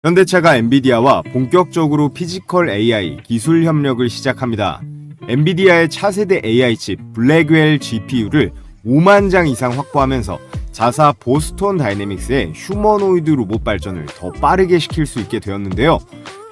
현대차가 엔비디아와 본격적으로 피지컬 AI 기술 협력을 시작합니다. 엔비디아의 차세대 AI 칩 블랙웰 GPU를 5만 장 이상 확보하면서 자사 보스톤 다이내믹스의 휴머노이드 로봇 발전을 더 빠르게 시킬 수 있게 되었는데요.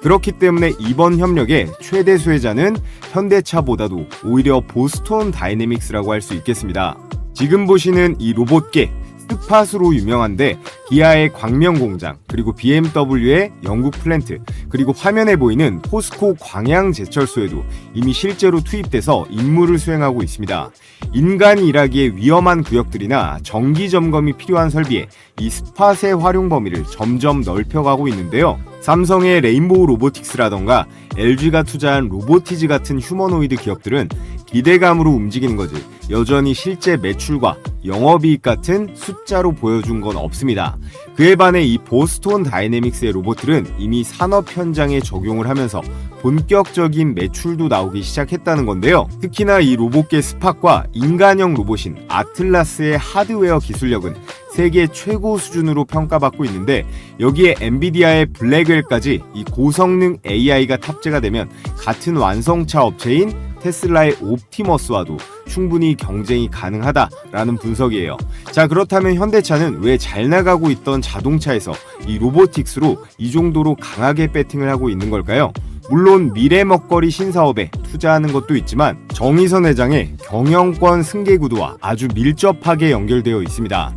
그렇기 때문에 이번 협력의 최대 수혜자는 현대차보다도 오히려 보스톤 다이내믹스라고 할 수 있겠습니다. 지금 보시는 이 로봇계 스팟으로 유명한데 기아의 광명 공장, 그리고 BMW의 영국 플랜트, 그리고 화면에 보이는 포스코 광양 제철소에도 이미 실제로 투입돼서 임무를 수행하고 있습니다. 인간이 일하기에 위험한 구역들이나 정기 점검이 필요한 설비에 이 스팟의 활용 범위를 점점 넓혀가고 있는데요. 삼성의 레인보우 로보틱스라던가 LG가 투자한 로보티즈 같은 휴머노이드 기업들은 기대감으로 움직이는 거지 여전히 실제 매출과 영업이익 같은 숫자로 보여준 건 없습니다. 그에 반해 이 보스톤 다이내믹스의 로봇들은 이미 산업 현장에 적용을 하면서 본격적인 매출도 나오기 시작했다는 건데요. 특히나 이 로봇계 스팟과 인간형 로봇인 아틀라스의 하드웨어 기술력은 세계 최고 수준으로 평가받고 있는데, 여기에 엔비디아의 블랙웰까지 이 고성능 AI가 탑재가 되면 같은 완성차 업체인 테슬라의 옵티머스와도 충분히 경쟁이 가능하다라는 분석이에요. 자, 그렇다면 현대차는 왜 잘 나가고 있던 자동차에서 이 로보틱스로 이 정도로 강하게 배팅을 하고 있는 걸까요? 물론 미래 먹거리 신사업에 투자하는 것도 있지만 정의선 회장의 경영권 승계 구도와 아주 밀접하게 연결되어 있습니다.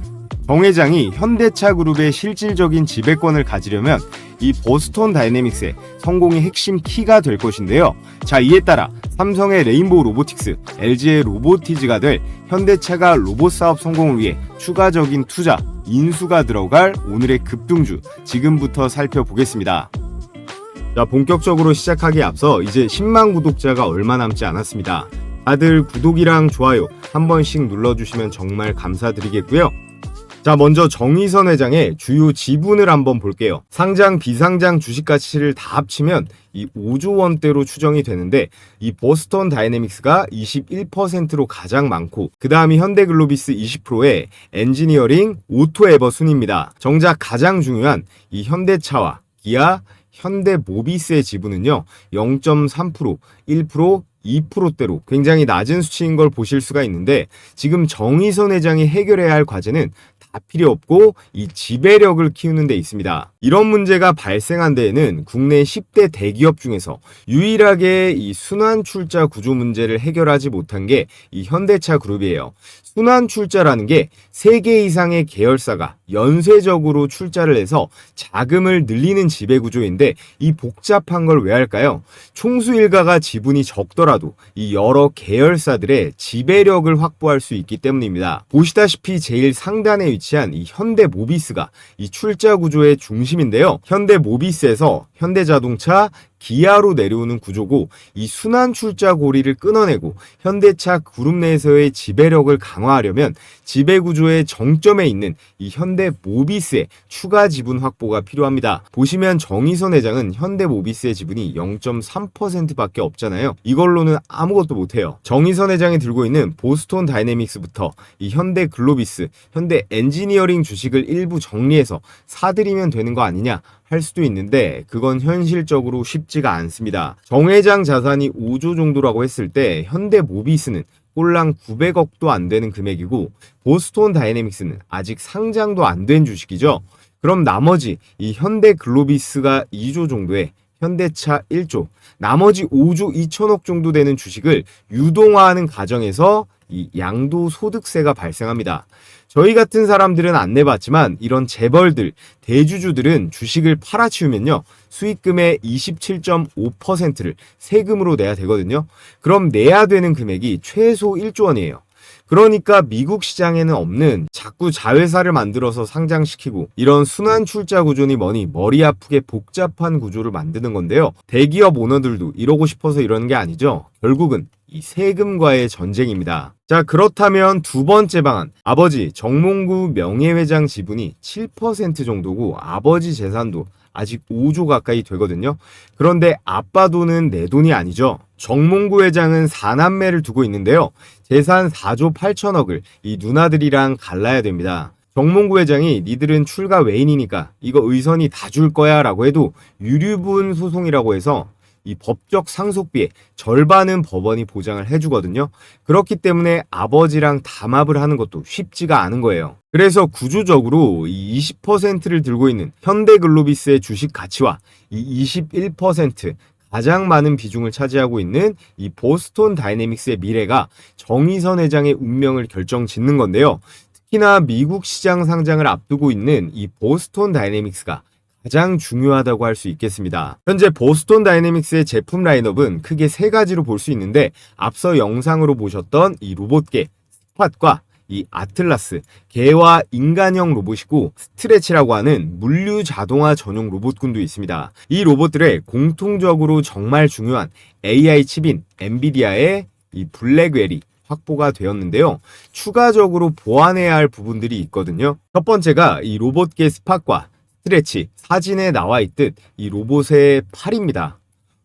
정 회장이 현대차 그룹의 실질적인 지배권을 가지려면 이 보스톤 다이내믹스의 성공이 핵심 키가 될 것인데요. 자, 이에 따라 삼성의 레인보우 로보틱스, LG의 로보티즈가 될 현대차가 로봇 사업 성공을 위해 추가적인 투자, 인수가 들어갈 오늘의 급등주, 지금부터 살펴보겠습니다. 자, 본격적으로 시작하기에 앞서 이제 10만 구독자가 얼마 남지 않았습니다. 다들 구독이랑 좋아요 한 번씩 눌러주시면 정말 감사드리겠고요. 자, 먼저 정의선 회장의 주요 지분을 한번 볼게요. 상장, 비상장 주식 가치를 다 합치면 이 5조 원대로 추정이 되는데, 이 보스톤 다이내믹스가 21%로 가장 많고, 그 다음이 현대글로비스 20%의 엔지니어링, 오토에버 순입니다. 정작 가장 중요한 이 현대차와 기아, 현대모비스의 지분은요 0.3%, 1%, 2%대로 굉장히 낮은 수치인 걸 보실 수가 있는데, 지금 정의선 회장이 해결해야 할 과제는 다 필요 없고 이 지배력을 키우는 데 있습니다. 이런 문제가 발생한 데에는 국내 10대 대기업 중에서 유일하게 이 순환 출자 구조 문제를 해결하지 못한 게 이 현대차 그룹이에요. 순환 출자라는 게 3개 이상의 계열사가 연쇄적으로 출자를 해서 자금을 늘리는 지배 구조인데, 이 복잡한 걸 왜 할까요? 총수 일가가 지분이 적더라도 이 여러 계열사들의 지배력을 확보할 수 있기 때문입니다. 보시다시피 제일 상단에 위치한 이 현대모비스가 이 출자 구조의 중심인데요. 현대모비스에서 현대자동차, 기아로 내려오는 구조고, 이 순환 출자 고리를 끊어내고 현대차 그룹 내에서의 지배력을 강화하려면 지배 구조의 정점에 있는 이 현대모비스의 추가 지분 확보가 필요합니다. 보시면 정의선 회장은 현대모비스의 지분이 0.3%밖에 없잖아요. 이걸로는 아무것도 못해요. 정의선 회장이 들고 있는 보스톤 다이내믹스부터 이 현대글로비스, 현대엔지니어링 주식을 일부 정리해서 사들이면 되는 거 아니냐 할 수도 있는데, 그건 현실적으로 쉽지가 않습니다. 정 회장 자산이 5조 정도라고 했을 때 현대모비스는 꼴랑 900억도 안 되는 금액이고, 보스톤 다이내믹스는 아직 상장도 안 된 주식이죠. 그럼 나머지 이 현대글로비스가 2조 정도에 현대차 1조, 나머지 5조 2천억 정도 되는 주식을 유동화하는 과정에서 이 양도소득세가 발생합니다. 저희 같은 사람들은 안 내봤지만 이런 재벌들, 대주주들은 주식을 팔아치우면요 수익금의 27.5%를 세금으로 내야 되거든요. 그럼 내야 되는 금액이 최소 1조 원이에요. 그러니까 미국 시장에는 없는 자꾸 자회사를 만들어서 상장시키고 이런 순환 출자 구조니 뭐니 머리 아프게 복잡한 구조를 만드는 건데요. 대기업 오너들도 이러고 싶어서 이러는 게 아니죠. 결국은 이 세금과의 전쟁입니다. 자, 그렇다면 두 번째 방안, 아버지 정몽구 명예회장 지분이 7% 정도고 아버지 재산도 아직 5조 가까이 되거든요. 그런데 아빠 돈은 내 돈이 아니죠. 정몽구 회장은 4남매를 두고 있는데요. 재산 4조 8천억을 이 누나들이랑 갈라야 됩니다. 정몽구 회장이 니들은 출가 외인이니까 이거 의선이 다 줄 거야 라고 해도 유류분 소송이라고 해서 이 법적 상속비의 절반은 법원이 보장을 해주거든요. 그렇기 때문에 아버지랑 담합을 하는 것도 쉽지가 않은 거예요. 그래서 구조적으로 이 20%를 들고 있는 현대글로비스의 주식 가치와 이 21% 가장 많은 비중을 차지하고 있는 이 보스톤 다이내믹스의 미래가 정의선 회장의 운명을 결정짓는 건데요. 특히나 미국 시장 상장을 앞두고 있는 이 보스톤 다이내믹스가 가장 중요하다고 할 수 있겠습니다. 현재 보스톤 다이내믹스의 제품 라인업은 크게 세 가지로 볼 수 있는데, 앞서 영상으로 보셨던 이 로봇계 스팟과 이 아틀라스, 개와 인간형 로봇이고, 스트레치라고 하는 물류 자동화 전용 로봇군도 있습니다. 이 로봇들의 공통적으로 정말 중요한 AI 칩인 엔비디아의 이 블랙웰이 확보가 되었는데요. 추가적으로 보완해야 할 부분들이 있거든요. 첫 번째가 이 로봇계 스팟과 스트레치, 사진에 나와 있듯 이 로봇의 팔입니다.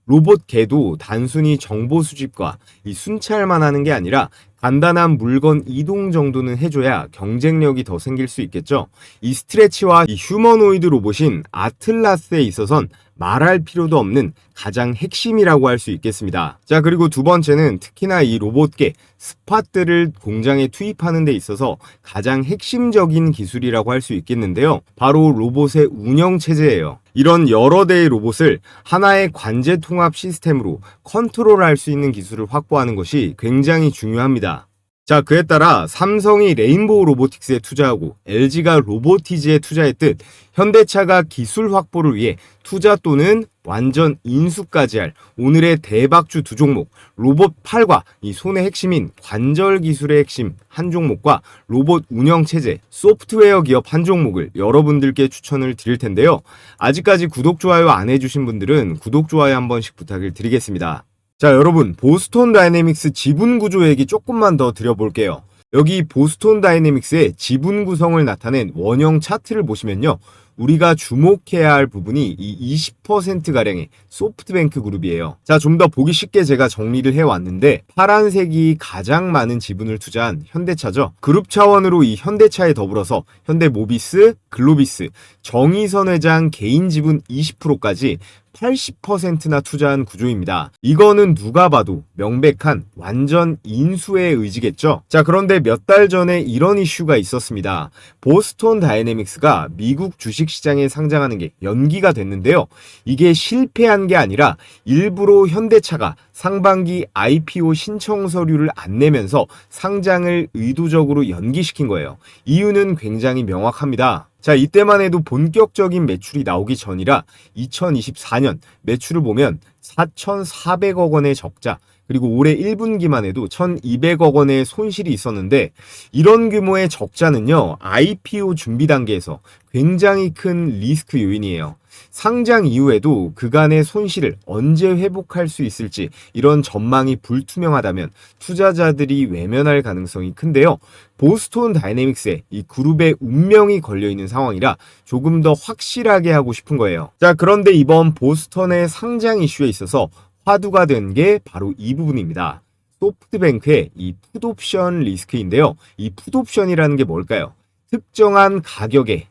로봇 개도 단순히 정보 수집과 이 순찰만 하는 게 아니라 간단한 물건 이동 정도는 해줘야 경쟁력이 더 생길 수 있겠죠. 이 스트레치와 이 휴머노이드 로봇인 아틀라스에 있어선 말할 필요도 없는 가장 핵심이라고 할 수 있겠습니다. 자, 그리고 두 번째는 특히나 이 로봇계 스팟들을 공장에 투입하는 데 있어서 가장 핵심적인 기술이라고 할 수 있겠는데요. 바로 로봇의 운영 체제예요. 이런 여러 대의 로봇을 하나의 관제 통합 시스템으로 컨트롤할 수 있는 기술을 확보하는 것이 굉장히 중요합니다. 자, 그에 따라 삼성이 레인보우 로보틱스에 투자하고 LG가 로보티즈에 투자했듯 현대차가 기술 확보를 위해 투자 또는 완전 인수까지 할 오늘의 대박주 두 종목, 로봇 팔과 이 손의 핵심인 관절 기술의 핵심 한 종목과 로봇 운영 체제, 소프트웨어 기업 한 종목을 여러분들께 추천을 드릴 텐데요. 아직까지 구독, 좋아요 안 해주신 분들은 구독, 좋아요 한 번씩 부탁을 드리겠습니다. 자, 여러분, 보스톤 다이내믹스 지분 구조 얘기 조금만 더 드려볼게요. 여기 보스톤 다이내믹스의 지분 구성을 나타낸 원형 차트를 보시면요, 우리가 주목해야 할 부분이 이 20%가량의 소프트뱅크 그룹이에요. 자, 좀 더 보기 쉽게 제가 정리를 해왔는데, 파란색이 가장 많은 지분을 투자한 현대차죠. 그룹 차원으로 이 현대차에 더불어서 현대모비스, 글로비스, 정의선 회장 개인 지분 20%까지 80%나 투자한 구조입니다. 이거는 누가 봐도 명백한 완전 인수의 의지겠죠. 자, 그런데 몇 달 전에 이런 이슈가 있었습니다. 보스톤 다이내믹스가 미국 주식시장에 상장하는 게 연기가 됐는데요. 이게 실패한 게 아니라 일부러 현대차가 상반기 IPO 신청 서류를 안 내면서 상장을 의도적으로 연기시킨 거예요. 이유는 굉장히 명확합니다. 자, 이때만 해도 본격적인 매출이 나오기 전이라 2024년 매출을 보면 4,400억 원의 적자, 그리고 올해 1분기만 해도 1,200억 원의 손실이 있었는데, 이런 규모의 적자는요, IPO 준비 단계에서 굉장히 큰 리스크 요인이에요. 상장 이후에도 그간의 손실을 언제 회복할 수 있을지 이런 전망이 불투명하다면 투자자들이 외면할 가능성이 큰데요. 보스톤 다이내믹스에 이 그룹의 운명이 걸려있는 상황이라 조금 더 확실하게 하고 싶은 거예요. 자, 그런데 이번 보스턴의 상장 이슈에 있어서 화두가 된 게 바로 이 부분입니다. 소프트뱅크의 이 풋옵션 리스크인데요. 이 풋옵션이라는 게 뭘까요? 특정한 가격에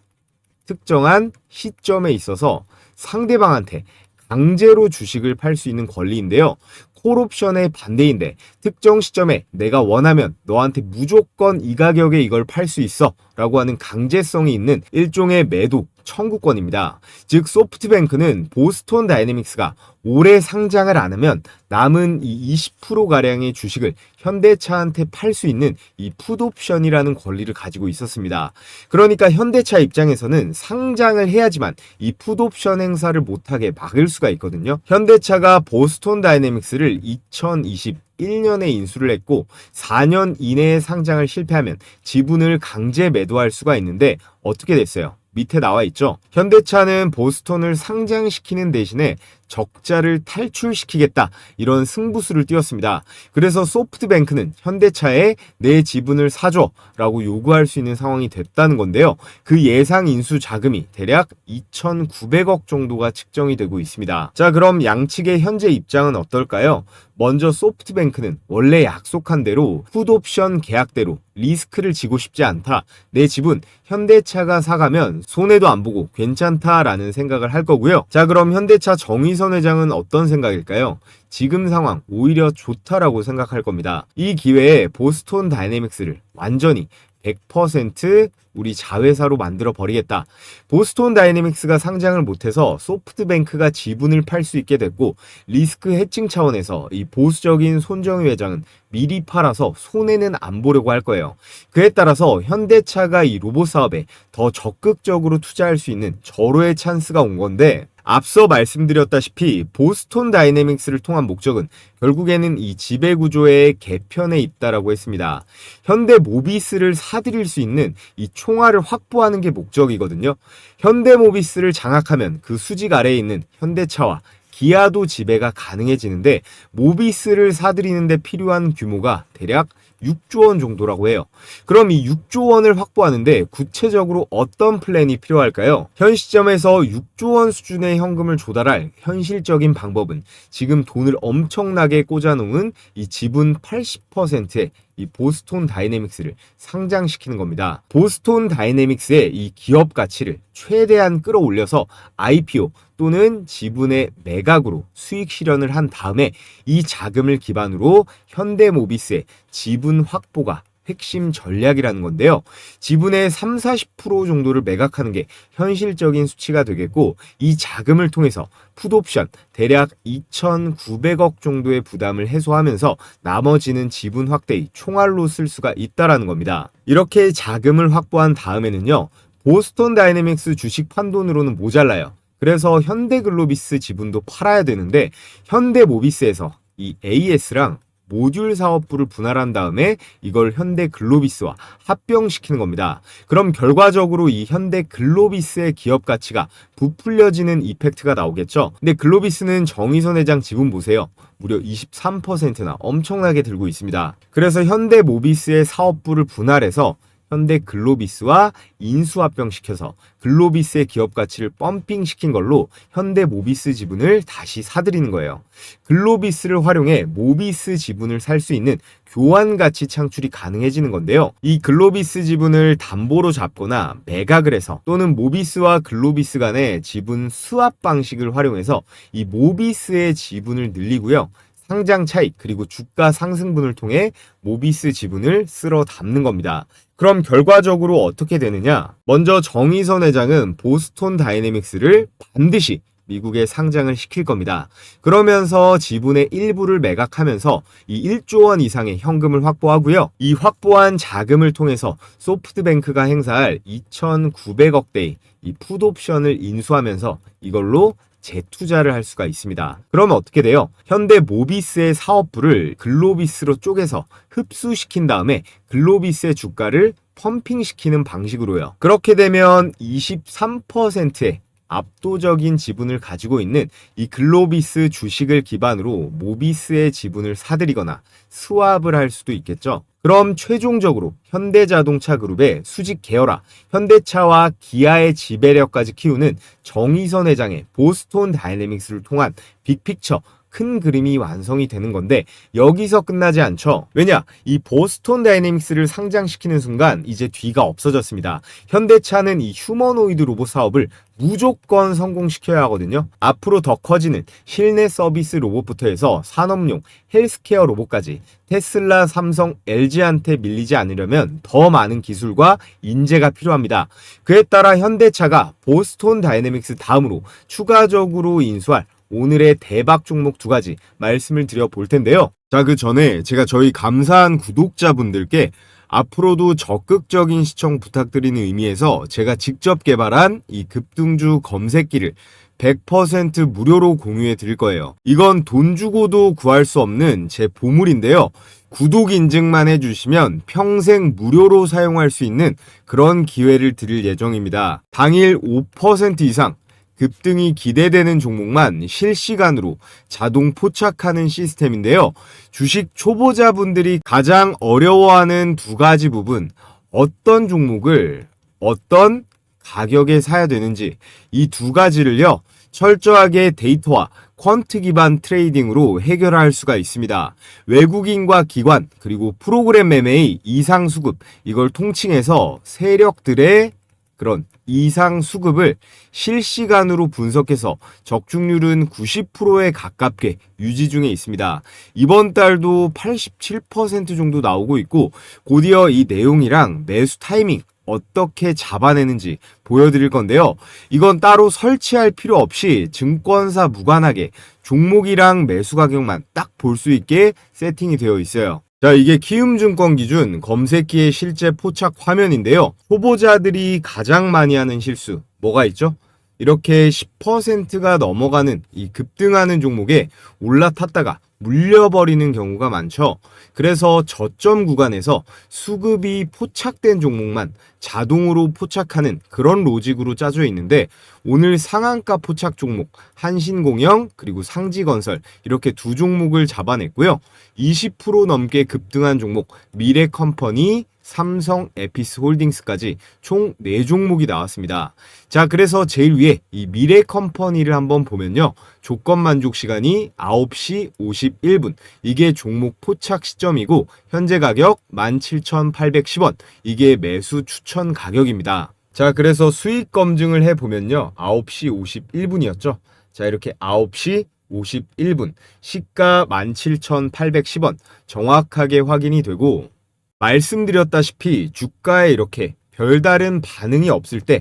특정한 시점에 있어서 상대방한테 강제로 주식을 팔 수 있는 권리인데요. 콜옵션의 반대인데, 특정 시점에 내가 원하면 너한테 무조건 이 가격에 이걸 팔 수 있어 라고 하는 강제성이 있는 일종의 매도 청구권입니다. 즉, 소프트뱅크는 보스톤 다이내믹스가 올해 상장을 안 하면 남은 이 20%가량의 주식을 현대차한테 팔 수 있는 이 풋옵션이라는 권리를 가지고 있었습니다. 그러니까 현대차 입장에서는 상장을 해야지만 이 풋옵션 행사를 못하게 막을 수가 있거든요. 현대차가 보스톤 다이내믹스를 2021년에 인수를 했고 4년 이내에 상장을 실패하면 지분을 강제 매도할 수가 있는데 어떻게 됐어요? 밑에 나와 있죠. 현대차는 보스톤을 상장시키는 대신에 적자를 탈출시키겠다, 이런 승부수를 띄웠습니다. 그래서 소프트뱅크는 현대차에 내 지분을 사줘 라고 요구할 수 있는 상황이 됐다는 건데요. 그 예상 인수 자금이 대략 2,900억 정도가 측정이 되고 있습니다. 자, 그럼 양측의 현재 입장은 어떨까요? 먼저 소프트뱅크는 원래 약속한 대로 풋옵션 계약대로 리스크를 지고 싶지 않다. 내 집은 현대차가 사가면 손해도 안 보고 괜찮다라는 생각을 할 거고요. 자, 그럼 현대차 정의선 회장은 어떤 생각일까요? 지금 상황 오히려 좋다라고 생각할 겁니다. 이 기회에 보스톤 다이내믹스를 완전히 100% 우리 자회사로 만들어 버리겠다. 보스톤 다이내믹스가 상장을 못해서 소프트뱅크가 지분을 팔 수 있게 됐고, 리스크 해칭 차원에서 이 보수적인 손정희 회장은 미리 팔아서 손해는 안 보려고 할 거예요. 그에 따라서 현대차가 이 로봇 사업에 더 적극적으로 투자할 수 있는 절호의 찬스가 온 건데, 앞서 말씀드렸다시피 보스톤 다이내믹스를 통한 목적은 결국에는 이 지배구조의 개편에 있다라고 했습니다. 현대 모비스를 사들일 수 있는 이 총알을 확보하는 게 목적이거든요. 현대 모비스를 장악하면 그 수직 아래에 있는 현대차와 기아도 지배가 가능해지는데, 모비스를 사들이는 데 필요한 규모가 대략 6조 원 정도라고 해요. 그럼 이 6조 원을 확보하는데 구체적으로 어떤 플랜이 필요할까요? 현 시점에서 6조 원 수준의 현금을 조달할 현실적인 방법은 지금 돈을 엄청나게 꽂아놓은 이 지분 80%의 이 보스톤 다이내믹스를 상장시키는 겁니다. 보스톤 다이내믹스의 이 기업 가치를 최대한 끌어올려서 IPO 또는 지분의 매각으로 수익 실현을 한 다음에 이 자금을 기반으로 현대모비스의 지분 확보가 핵심 전략이라는 건데요. 지분의 30-40% 정도를 매각하는 게 현실적인 수치가 되겠고, 이 자금을 통해서 풋옵션 대략 2,900억 정도의 부담을 해소하면서 나머지는 지분 확대의 총알로 쓸 수가 있다라는 겁니다. 이렇게 자금을 확보한 다음에는요, 보스톤 다이내믹스 주식 판돈으로는 모자라요. 그래서 현대글로비스 지분도 팔아야 되는데, 현대모비스에서 이 AS랑 모듈 사업부를 분할한 다음에 이걸 현대글로비스와 합병시키는 겁니다. 그럼 결과적으로 이 현대글로비스의 기업 가치가 부풀려지는 이펙트가 나오겠죠. 근데 글로비스는 정의선 회장 지분 보세요. 무려 23%나 엄청나게 들고 있습니다. 그래서 현대모비스의 사업부를 분할해서 현대글로비스와 인수합병시켜서 글로비스의 기업 가치를 펌핑시킨 걸로 현대모비스 지분을 다시 사들이는 거예요. 글로비스를 활용해 모비스 지분을 살 수 있는 교환 가치 창출이 가능해지는 건데요. 이 글로비스 지분을 담보로 잡거나 매각을 해서, 또는 모비스와 글로비스 간의 지분 스왑 방식을 활용해서 이 모비스의 지분을 늘리고요. 상장 차익 그리고 주가 상승분을 통해 모비스 지분을 쓸어 담는 겁니다. 그럼 결과적으로 어떻게 되느냐? 먼저 정의선 회장은 보스톤 다이내믹스를 반드시 미국에 상장을 시킬 겁니다. 그러면서 지분의 일부를 매각하면서 이 1조 원 이상의 현금을 확보하고요. 이 확보한 자금을 통해서 소프트뱅크가 행사할 2,900억대의 이 풋옵션을 인수하면서 이걸로 재투자를 할 수가 있습니다. 그러면 어떻게 돼요? 현대모비스의 사업부를 글로비스로 쪼개서 흡수시킨 다음에 글로비스의 주가를 펌핑시키는 방식으로요. 그렇게 되면 23%의 압도적인 지분을 가지고 있는 이 글로비스 주식을 기반으로 모비스의 지분을 사들이거나 스왑을 할 수도 있겠죠. 그럼 최종적으로 현대자동차 그룹의 수직 계열화, 현대차와 기아의 지배력까지 키우는 정의선 회장의 보스톤 다이내믹스를 통한 빅픽처, 큰 그림이 완성이 되는 건데, 여기서 끝나지 않죠. 왜냐? 이 보스톤 다이내믹스를 상장시키는 순간 이제 뒤가 없어졌습니다. 현대차는 이 휴머노이드 로봇 사업을 무조건 성공시켜야 하거든요. 앞으로 더 커지는 실내 서비스 로봇부터 해서 산업용 헬스케어 로봇까지 테슬라, 삼성, LG한테 밀리지 않으려면 더 많은 기술과 인재가 필요합니다. 그에 따라 현대차가 보스톤 다이내믹스 다음으로 추가적으로 인수할 오늘의 대박 종목 2가지 말씀을 드려 볼 텐데요. 자, 그 전에 제가 저희 감사한 구독자분들께 앞으로도 적극적인 시청 부탁드리는 의미에서 제가 직접 개발한 이 급등주 검색기를 100% 무료로 공유해 드릴 거예요. 이건 돈 주고도 구할 수 없는 제 보물인데요. 구독 인증만 해주시면 평생 무료로 사용할 수 있는 그런 기회를 드릴 예정입니다. 당일 5% 이상 급등이 기대되는 종목만 실시간으로 자동 포착하는 시스템인데요. 주식 초보자분들이 가장 어려워하는 2가지 부분, 어떤 종목을 어떤 가격에 사야 되는지, 이 2가지를요 철저하게 데이터와 퀀트 기반 트레이딩으로 해결할 수가 있습니다. 외국인과 기관, 그리고 프로그램 매매의 이상 수급, 이걸 통칭해서 세력들의 그런 이상 수급을 실시간으로 분석해서 적중률은 90%에 가깝게 유지 중에 있습니다. 이번 달도 87% 정도 나오고 있고, 곧이어 이 내용이랑 매수 타이밍 어떻게 잡아내는지 보여드릴 건데요. 이건 따로 설치할 필요 없이 증권사 무관하게 종목이랑 매수 가격만 딱 볼 수 있게 세팅이 되어 있어요. 자, 이게 키움증권 기준 검색기의 실제 포착 화면인데요. 초보자들이 가장 많이 하는 실수 뭐가 있죠? 이렇게 10%가 넘어가는 이 급등하는 종목에 올라탔다가 물려버리는 경우가 많죠. 그래서 저점 구간에서 수급이 포착된 종목만 자동으로 포착하는 그런 로직으로 짜져 있는데, 오늘 상한가 포착 종목 한신공영 그리고 상지건설 이렇게 두 종목을 잡아냈고요. 20% 넘게 급등한 종목 미래컴퍼니, 삼성 에피스홀딩스까지 총 4종목이 나왔습니다. 자, 그래서 제일 위에 이 미래컴퍼니를 한번 보면요. 조건 만족 시간이 9시 51분. 이게 종목 포착 시점이고 현재 가격 17,810원. 이게 매수 추천 가격입니다. 자, 그래서 수익 검증을 해보면요. 9시 51분이었죠. 자, 이렇게 9시 51분. 시가 17,810원. 정확하게 확인이 되고, 말씀드렸다시피 주가에 이렇게 별다른 반응이 없을 때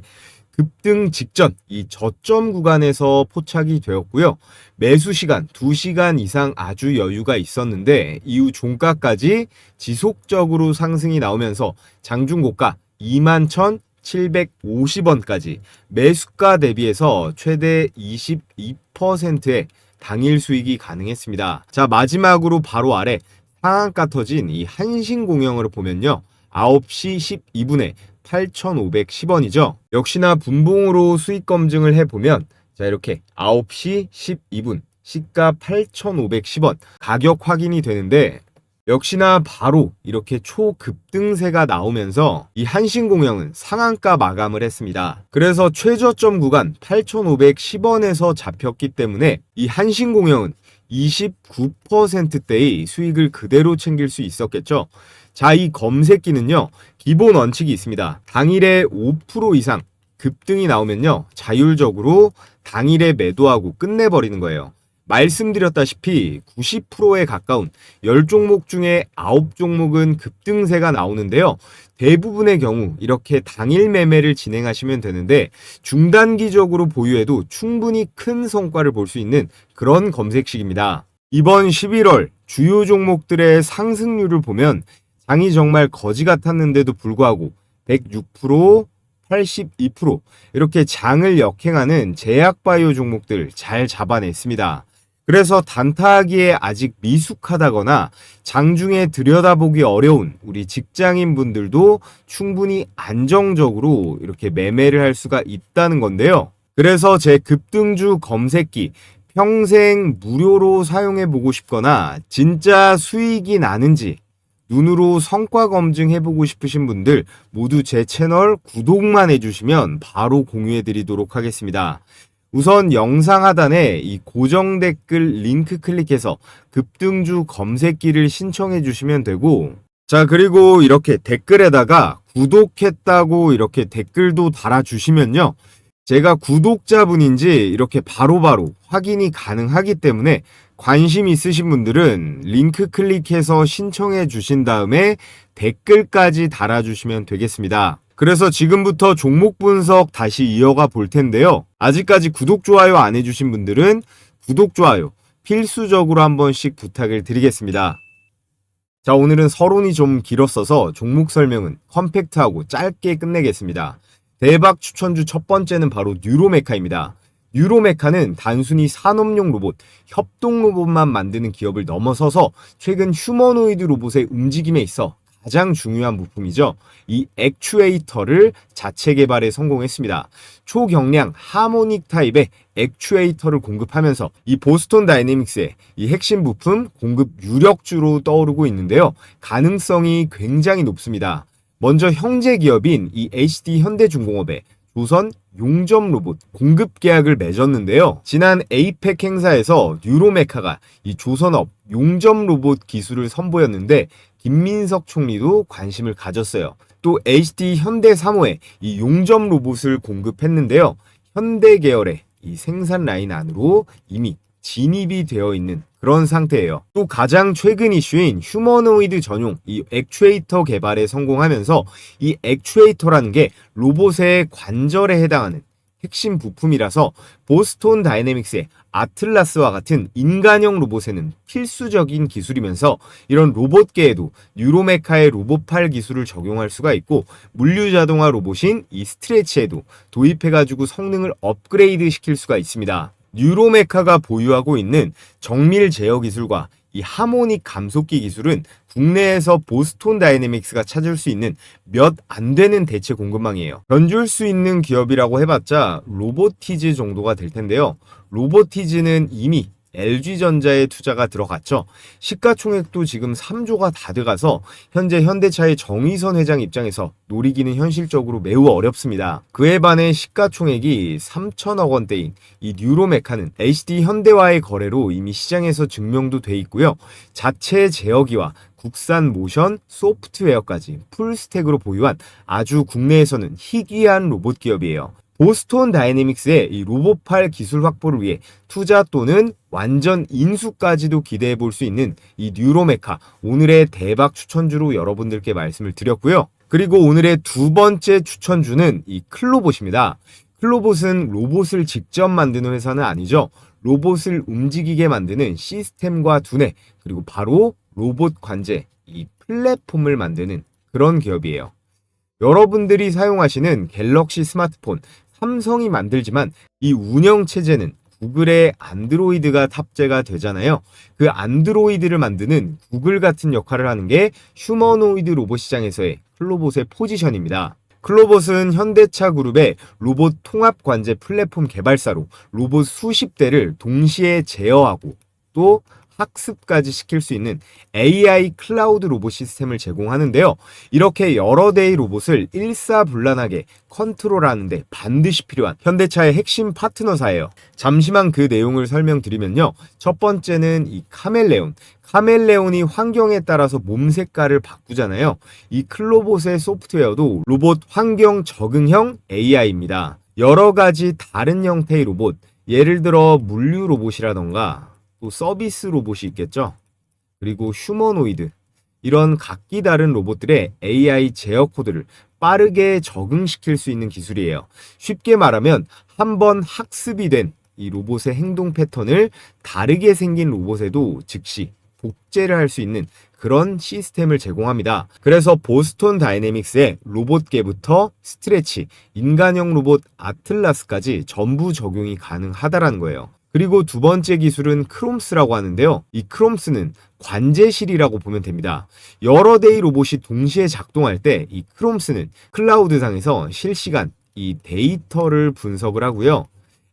급등 직전 이 저점 구간에서 포착이 되었고요. 매수 시간 2시간 이상 아주 여유가 있었는데 이후 종가까지 지속적으로 상승이 나오면서 장중고가 21,750원까지 매수가 대비해서 최대 22%의 당일 수익이 가능했습니다. 자, 마지막으로 바로 아래 상한가 터진 이 한신공영을 보면요. 9시 12분에 8,510원이죠. 역시나 분봉으로 수익 검증을 해보면, 자, 이렇게 9시 12분 시가 8,510원 가격 확인이 되는데, 역시나 바로 이렇게 초급등세가 나오면서 이 한신공영은 상한가 마감을 했습니다. 그래서 최저점 구간 8,510원에서 잡혔기 때문에 이 한신공영은 29%대의 수익을 그대로 챙길 수 있었겠죠. 자, 이 검색기는요, 기본 원칙이 있습니다. 당일에 5% 이상 급등이 나오면요, 자율적으로 당일에 매도하고 끝내버리는 거예요. 말씀드렸다시피 90%에 가까운 10종목 중에 9종목은 급등세가 나오는데요. 대부분의 경우 이렇게 당일 매매를 진행하시면 되는데, 중단기적으로 보유해도 충분히 큰 성과를 볼 수 있는 그런 검색식입니다. 이번 11월 주요 종목들의 상승률을 보면 장이 정말 거지 같았는데도 불구하고 106%, 82% 이렇게 장을 역행하는 제약바이오 종목들 잘 잡아냈습니다. 그래서 단타하기에 아직 미숙하다거나 장중에 들여다보기 어려운 우리 직장인 분들도 충분히 안정적으로 이렇게 매매를 할 수가 있다는 건데요. 그래서 제 급등주 검색기 평생 무료로 사용해 보고 싶거나 진짜 수익이 나는지 눈으로 성과 검증해보고 싶으신 분들 모두 제 채널 구독만 해주시면 바로 공유해드리도록 하겠습니다. 우선 영상 하단에 이 고정 댓글 링크 클릭해서 급등주 검색기를 신청해 주시면 되고, 자, 그리고 이렇게 댓글에다가 구독했다고 이렇게 댓글도 달아주시면요, 제가 구독자분인지 이렇게 바로바로 확인이 가능하기 때문에 관심 있으신 분들은 링크 클릭해서 신청해 주신 다음에 댓글까지 달아주시면 되겠습니다. 그래서 지금부터 종목 분석 다시 이어가 볼 텐데요. 아직까지 구독, 좋아요 안 해주신 분들은 구독, 좋아요 필수적으로 한 번씩 부탁을 드리겠습니다. 자, 오늘은 서론이 좀 길었어서 종목 설명은 컴팩트하고 짧게 끝내겠습니다. 대박 추천주 첫 번째는 바로 뉴로메카입니다. 뉴로메카는 단순히 산업용 로봇, 협동 로봇만 만드는 기업을 넘어서서 최근 휴머노이드 로봇의 움직임에 있어 가장 중요한 부품이죠. 이 액추에이터를 자체 개발에 성공했습니다. 초경량 하모닉 타입의 액추에이터를 공급하면서 이 보스톤 다이내믹스의 이 핵심 부품 공급 유력주로 떠오르고 있는데요. 가능성이 굉장히 높습니다. 먼저 형제 기업인 이 HD 현대중공업의 조선 용접 로봇 공급 계약을 맺었는데요. 지난 에이펙 행사에서 뉴로메카가 이 조선업 용접 로봇 기술을 선보였는데 김민석 총리도 관심을 가졌어요. 또 HD 현대3호에 이 용접 로봇을 공급했는데요. 현대 계열의 이 생산 라인 안으로 이미 진입이 되어 있는 그런 상태예요. 또 가장 최근 이슈인 휴머노이드 전용 이 액추에이터 개발에 성공하면서 이 액추에이터라는 게 로봇의 관절에 해당하는 핵심 부품이라서 보스톤 다이내믹스의 아틀라스와 같은 인간형 로봇에는 필수적인 기술이면서 이런 로봇계에도 뉴로메카의 로봇팔 기술을 적용할 수가 있고 물류자동화 로봇인 이 스트레치에도 도입해가지고 성능을 업그레이드 시킬 수가 있습니다. 뉴로메카가 보유하고 있는 정밀 제어 기술과 이 하모닉 감속기 기술은 국내에서 보스톤 다이내믹스가 찾을 수 있는 몇 안 되는 대체 공급망이에요. 견줄 수 있는 기업이라고 해봤자 로보티즈 정도가 될 텐데요. 로보티즈는 이미 LG전자의 투자가 들어갔죠. 시가총액도 지금 3조가 다 들어가서 현재 현대차의 정의선 회장 입장에서 노리기는 현실적으로 매우 어렵습니다. 그에 반해 시가총액이 3천억 원대인 이 뉴로메카는 HD 현대와의 거래로 이미 시장에서 증명도 돼 있고요. 자체 제어기와 국산 모션, 소프트웨어까지 풀스택으로 보유한 아주 국내에서는 희귀한 로봇 기업이에요. 보스톤 다이내믹스의 이 로봇팔 기술 확보를 위해 투자 또는 완전 인수까지도 기대해 볼 수 있는 이 뉴로메카 오늘의 대박 추천주로 여러분들께 말씀을 드렸고요. 그리고 오늘의 두 번째 추천주는 이 클로봇입니다. 클로봇은 로봇을 직접 만드는 회사는 아니죠. 로봇을 움직이게 만드는 시스템과 두뇌 그리고 바로 로봇 관제 이 플랫폼을 만드는 그런 기업이에요. 여러분들이 사용하시는 갤럭시 스마트폰 삼성이 만들지만 이 운영체제는 구글의 안드로이드가 탑재가 되잖아요. 그 안드로이드를 만드는 구글 같은 역할을 하는 게 휴머노이드 로봇 시장에서의 클로봇의 포지션입니다. 클로봇은 현대차 그룹의 로봇 통합 관제 플랫폼 개발사로 로봇 수십 대를 동시에 제어하고 또 학습까지 시킬 수 있는 AI 클라우드 로봇 시스템을 제공하는데요. 이렇게 여러 대의 로봇을 일사불란하게 컨트롤하는데 반드시 필요한 현대차의 핵심 파트너사예요. 잠시만 그 내용을 설명드리면요. 첫 번째는 이 카멜레온. 카멜레온이 환경에 따라서 몸 색깔을 바꾸잖아요. 이 클로봇의 소프트웨어도 로봇 환경 적응형 AI입니다. 여러 가지 다른 형태의 로봇, 예를 들어 물류 로봇이라던가 또 서비스 로봇이 있겠죠. 그리고 휴머노이드 이런 각기 다른 로봇들의 AI 제어 코드를 빠르게 적응시킬 수 있는 기술이에요. 쉽게 말하면 한번 학습이 된 이 로봇의 행동 패턴을 다르게 생긴 로봇에도 즉시 복제를 할 수 있는 그런 시스템을 제공합니다. 그래서 보스톤 다이내믹스의 로봇계부터 스트레치, 인간형 로봇 아틀라스까지 전부 적용이 가능하다라는 거예요. 그리고 두 번째 기술은 크롬스라고 하는데요. 이 크롬스는 관제실이라고 보면 됩니다. 여러 대의 로봇이 동시에 작동할 때 이 크롬스는 클라우드상에서 실시간 이 데이터를 분석을 하고요.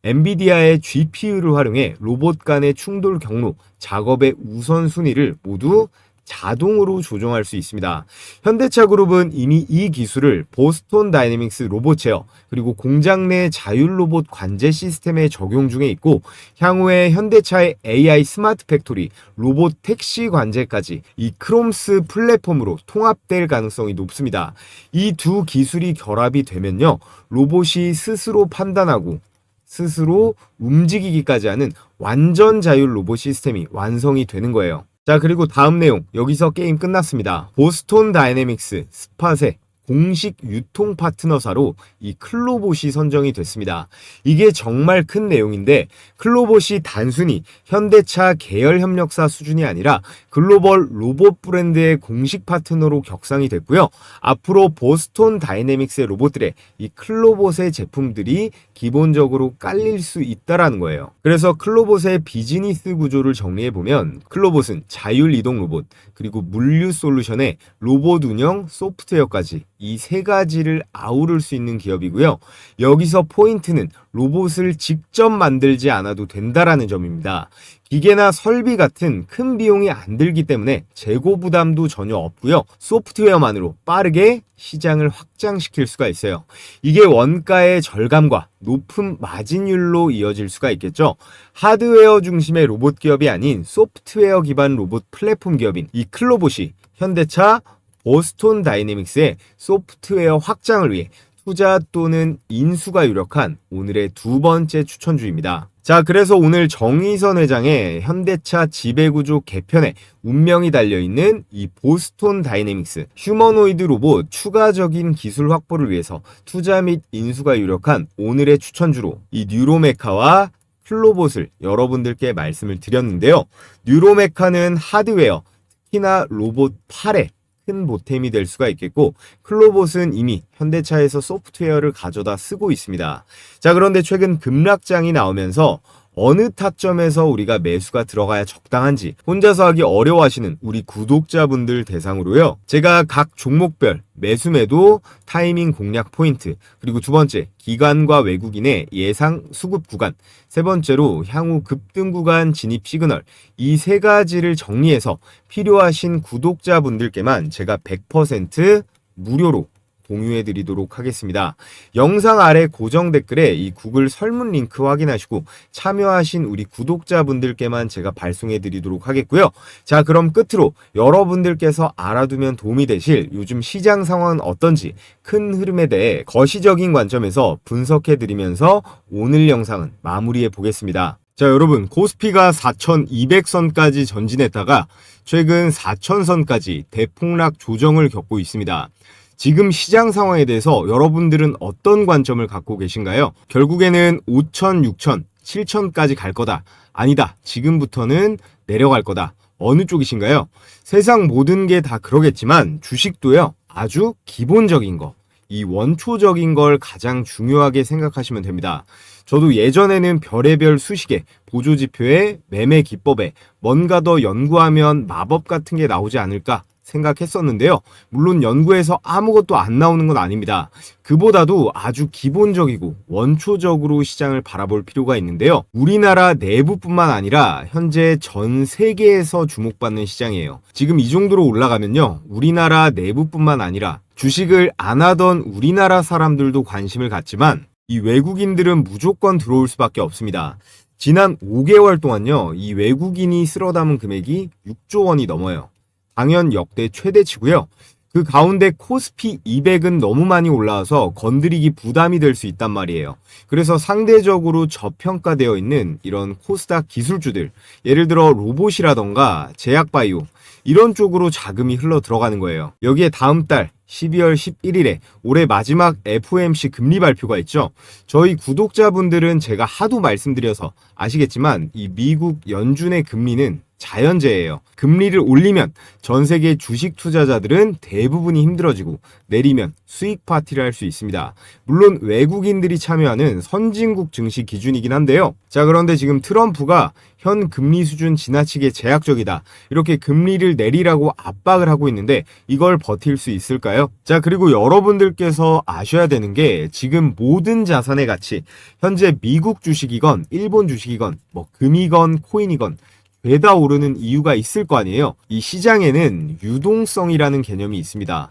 엔비디아의 GPU를 활용해 로봇 간의 충돌 경로, 작업의 우선순위를 모두 자동으로 조정할 수 있습니다. 현대차 그룹은 이미 이 기술을 보스톤 다이내믹스 로봇 제어 그리고 공장 내 자율 로봇 관제 시스템에 적용 중에 있고 향후에 현대차의 AI 스마트 팩토리, 로봇 택시 관제까지 이 크롬스 플랫폼으로 통합될 가능성이 높습니다. 이 두 기술이 결합이 되면요. 로봇이 스스로 판단하고 스스로 움직이기까지 하는 완전 자율 로봇 시스템이 완성이 되는 거예요. 자, 그리고 다음 내용. 여기서 게임 끝났습니다. 보스톤 다이내믹스 스팟의 공식 유통 파트너사로 이 클로봇이 선정이 됐습니다. 이게 정말 큰 내용인데 클로봇이 단순히 현대차 계열 협력사 수준이 아니라 글로벌 로봇 브랜드의 공식 파트너로 격상이 됐고요. 앞으로 보스톤 다이내믹스의 로봇들의 이 클로봇의 제품들이 기본적으로 깔릴 수 있다라는 거예요. 그래서 클로봇의 비즈니스 구조를 정리해보면 클로봇은 자율 이동 로봇 그리고 물류 솔루션에 로봇 운영 소프트웨어까지 이 세 가지를 아우를 수 있는 기업이고요. 여기서 포인트는 로봇을 직접 만들지 않아도 된다라는 점입니다. 기계나 설비 같은 큰 비용이 안 들기 때문에 재고 부담도 전혀 없고요. 소프트웨어만으로 빠르게 시장을 확장시킬 수가 있어요. 이게 원가의 절감과 높은 마진율로 이어질 수가 있겠죠. 하드웨어 중심의 로봇 기업이 아닌 소프트웨어 기반 로봇 플랫폼 기업인 이 클로봇이 현대차, 보스톤 다이내믹스의 소프트웨어 확장을 위해 투자 또는 인수가 유력한 오늘의 두 번째 추천주입니다. 자, 그래서 오늘 정의선 회장의 현대차 지배구조 개편에 운명이 달려있는 이 보스톤 다이내믹스 휴머노이드 로봇 추가적인 기술 확보를 위해서 투자 및 인수가 유력한 오늘의 추천주로 이 뉴로메카와 클로봇을 여러분들께 말씀을 드렸는데요. 뉴로메카는 하드웨어, 특히나 로봇 8에 큰 보탬이 될 수가 있겠고, 클로봇은 이미 현대차에서 소프트웨어를 가져다 쓰고 있습니다. 자, 그런데 최근 급락장이 나오면서 어느 타점에서 우리가 매수가 들어가야 적당한지 혼자서 하기 어려워하시는 우리 구독자분들 대상으로요, 제가 각 종목별 매수매도, 타이밍 공략 포인트, 그리고 두 번째 기관과 외국인의 예상 수급 구간, 세 번째로 향후 급등 구간 진입 시그널, 이 세 가지를 정리해서 필요하신 구독자분들께만 제가 100% 무료로 공유해 드리도록 하겠습니다. 영상 아래 고정 댓글에 이 구글 설문 링크 확인하시고 참여하신 우리 구독자분들께만 제가 발송해 드리도록 하겠고요. 자, 그럼 끝으로 여러분들께서 알아두면 도움이 되실 요즘 시장 상황은 어떤지 큰 흐름에 대해 거시적인 관점에서 분석해 드리면서 오늘 영상은 마무리해 보겠습니다. 자, 여러분, 코스피가 4,200선까지 전진했다가 최근 4,000선까지 대폭락 조정을 겪고 있습니다. 지금 시장 상황에 대해서 여러분들은 어떤 관점을 갖고 계신가요? 결국에는 5천, 6천, 7천까지 갈 거다. 아니다. 지금부터는 내려갈 거다. 어느 쪽이신가요? 세상 모든 게 다 그러겠지만 주식도요, 아주 기본적인 거, 이 원초적인 걸 가장 중요하게 생각하시면 됩니다. 저도 예전에는 별의별 수식에, 보조지표에, 매매 기법에 뭔가 더 연구하면 마법 같은 게 나오지 않을까 생각했었는데요. 물론 연구에서 아무것도 안 나오는 건 아닙니다. 그보다도 아주 기본적이고 원초적으로 시장을 바라볼 필요가 있는데요. 우리나라 내부뿐만 아니라 현재 전 세계에서 주목받는 시장이에요. 지금 이 정도로 올라가면요, 우리나라 내부뿐만 아니라 주식을 안 하던 우리나라 사람들도 관심을 갖지만 이 외국인들은 무조건 들어올 수밖에 없습니다. 지난 5개월 동안요, 이 외국인이 쓸어 담은 금액이 6조 원이 넘어요. 당연 역대 최대치고요. 그 가운데 코스피 200은 너무 많이 올라와서 건드리기 부담이 될 수 있단 말이에요. 그래서 상대적으로 저평가되어 있는 이런 코스닥 기술주들, 예를 들어 로봇이라던가 제약바이오, 이런 쪽으로 자금이 흘러 들어가는 거예요. 여기에 다음 달 12월 11일에 올해 마지막 FOMC 금리 발표가 있죠. 저희 구독자분들은 제가 하도 말씀드려서 아시겠지만 이 미국 연준의 금리는 자연재해예요. 금리를 올리면 전 세계 주식 투자자들은 대부분이 힘들어지고 내리면 수익 파티를 할 수 있습니다. 물론 외국인들이 참여하는 선진국 증시 기준이긴 한데요. 자, 그런데 지금 트럼프가 현 금리 수준 지나치게 제약적이다, 이렇게 금리를 내리라고 압박을 하고 있는데 이걸 버틸 수 있을까요? 자, 그리고 여러분들께서 아셔야 되는 게 지금 모든 자산의 가치, 현재 미국 주식이건 일본 주식이건 뭐 금이건 코인이건 죄다 오르는 이유가 있을 거 아니에요. 이 시장에는 유동성이라는 개념이 있습니다.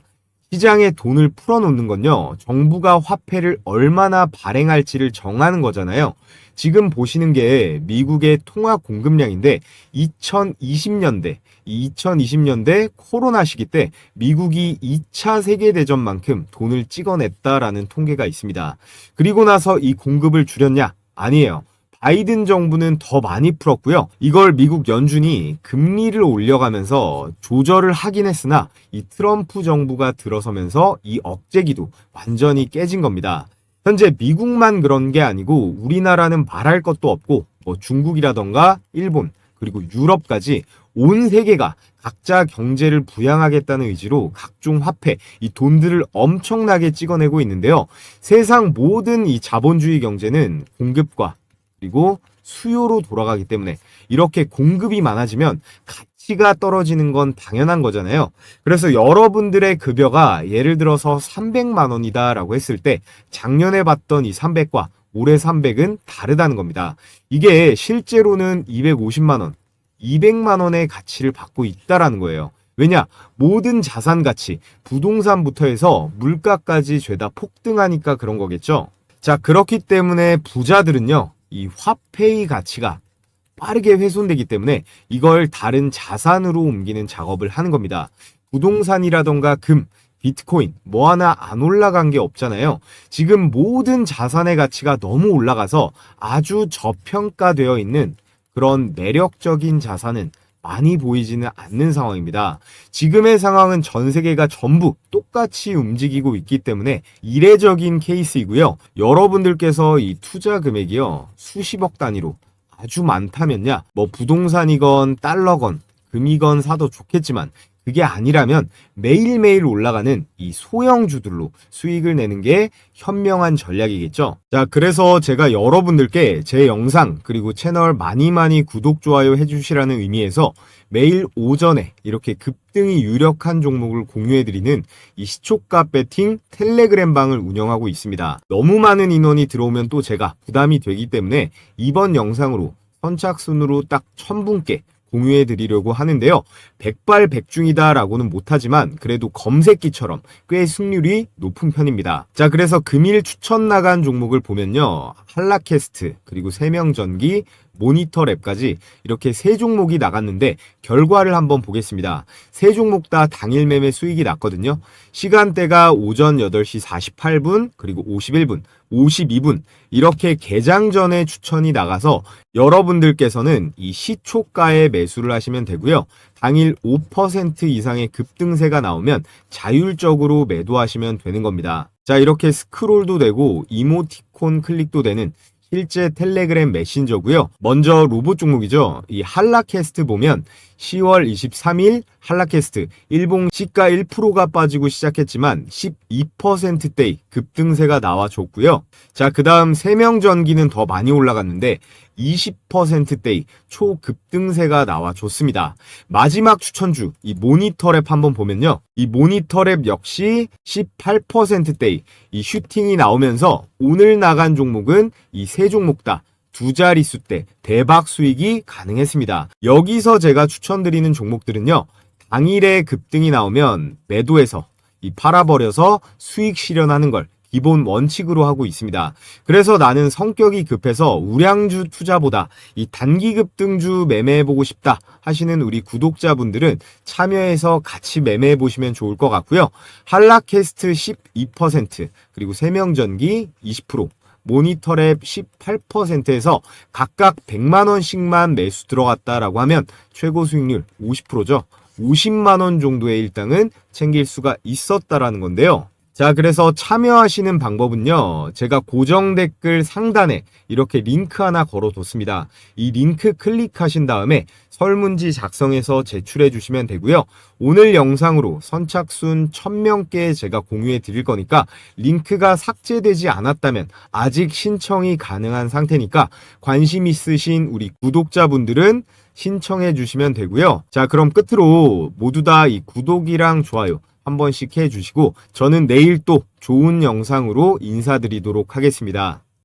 시장에 돈을 풀어놓는 건요, 정부가 화폐를 얼마나 발행할지를 정하는 거잖아요. 지금 보시는 게 미국의 통화 공급량인데 2020년대 코로나 시기 때 미국이 2차 세계대전만큼 돈을 찍어냈다라는 통계가 있습니다. 그리고 나서 이 공급을 줄였냐? 아니에요. 바이든 정부는 더 많이 풀었고요. 이걸 미국 연준이 금리를 올려가면서 조절을 하긴 했으나 이 트럼프 정부가 들어서면서 이 억제기도 완전히 깨진 겁니다. 현재 미국만 그런 게 아니고 우리나라는 말할 것도 없고 뭐 중국이라던가 일본, 그리고 유럽까지 온 세계가 각자 경제를 부양하겠다는 의지로 각종 화폐, 이 돈들을 엄청나게 찍어내고 있는데요. 세상 모든 이 자본주의 경제는 공급과 그리고 수요로 돌아가기 때문에 이렇게 공급이 많아지면 가치가 떨어지는 건 당연한 거잖아요. 그래서 여러분들의 급여가 예를 들어서 300만 원이다라고 했을 때 작년에 받던 이 300과 올해 300은 다르다는 겁니다. 이게 실제로는 250만 원, 200만 원의 가치를 받고 있다라는 거예요. 왜냐? 모든 자산 가치, 부동산부터 해서 물가까지 죄다 폭등하니까 그런 거겠죠. 자, 그렇기 때문에 부자들은요, 이 화폐의 가치가 빠르게 훼손되기 때문에 이걸 다른 자산으로 옮기는 작업을 하는 겁니다. 부동산이라던가 금, 비트코인 뭐 하나 안 올라간 게 없잖아요. 지금 모든 자산의 가치가 너무 올라가서 아주 저평가되어 있는 그런 매력적인 자산은 많이 보이지는 않는 상황입니다. 지금의 상황은 전 세계가 전부 똑같이 움직이고 있기 때문에 이례적인 케이스이고요. 여러분들께서 이 투자 금액이요, 수십억 단위로 아주 많다면야 뭐 부동산이건 달러건 금이건 사도 좋겠지만 그게 아니라면 매일매일 올라가는 이 소형주들로 수익을 내는 게 현명한 전략이겠죠. 자, 그래서 제가 여러분들께 제 영상 그리고 채널 많이 구독, 좋아요 해주시라는 의미에서 매일 오전에 이렇게 급등이 유력한 종목을 공유해드리는 이 시초가 배팅 텔레그램 방을 운영하고 있습니다. 너무 많은 인원이 들어오면 또 제가 부담이 되기 때문에 이번 영상으로 선착순으로 딱 1000분께 공유해 드리려고 하는데요. 백발백중이다 라고는 못하지만 그래도 검색기처럼 꽤 승률이 높은 편입니다. 자, 그래서 금일 추천 나간 종목을 보면요, 한라캐스트, 그리고 세명전기, 모니터랩까지 이렇게 세 종목이 나갔는데 결과를 한번 보겠습니다. 세 종목 다 당일 매매 수익이 났거든요. 시간대가 오전 8시 48분, 그리고 51분, 52분 이렇게 개장 전에 추천이 나가서 여러분들께서는 이 시초가에 매수를 하시면 되고요. 당일 5% 이상의 급등세가 나오면 자율적으로 매도하시면 되는 겁니다. 자, 이렇게 스크롤도 되고 이모티콘 클릭도 되는 실제 텔레그램 메신저고요. 먼저 로봇 종목이죠. 이 한라캐스트 보면 10월 23일 한라캐스트 일봉 시가 1%가 빠지고 시작했지만 12%대의 급등세가 나와줬고요. 자, 그 다음 세명전기는 더 많이 올라갔는데 20%대의 초급등세가 나와줬습니다. 마지막 추천주 이 모니터랩 한번 보면요, 이 모니터랩 역시 18%대의 이 슈팅이 나오면서 오늘 나간 종목은 이 세 종목 다 두 자릿수 대 대박 수익이 가능했습니다. 여기서 제가 추천드리는 종목들은요, 당일에 급등이 나오면 매도해서 이 팔아버려서 수익 실현하는 걸 기본 원칙으로 하고 있습니다. 그래서 나는 성격이 급해서 우량주 투자보다 이 단기 급등주 매매해보고 싶다 하시는 우리 구독자분들은 참여해서 같이 매매해보시면 좋을 것 같고요. 한라캐스트 12%, 그리고 세명전기 20%, 모니터랩 18%에서 각각 100만원씩만 매수 들어갔다라고 하면 최고 수익률 50%죠. 50만원 정도의 일당은 챙길 수가 있었다라는 건데요. 자, 그래서 참여하시는 방법은요, 제가 고정 댓글 상단에 이렇게 링크 하나 걸어뒀습니다. 이 링크 클릭하신 다음에 설문지 작성해서 제출해 주시면 되고요. 오늘 영상으로 선착순 1000명께 제가 공유해 드릴 거니까 링크가 삭제되지 않았다면 아직 신청이 가능한 상태니까 관심 있으신 우리 구독자분들은 신청해 주시면 되고요. 자, 그럼 끝으로 모두 다 이 구독이랑 좋아요 한 번씩 해주시고 저는 내일 또 좋은 영상으로 인사드리도록 하겠습니다.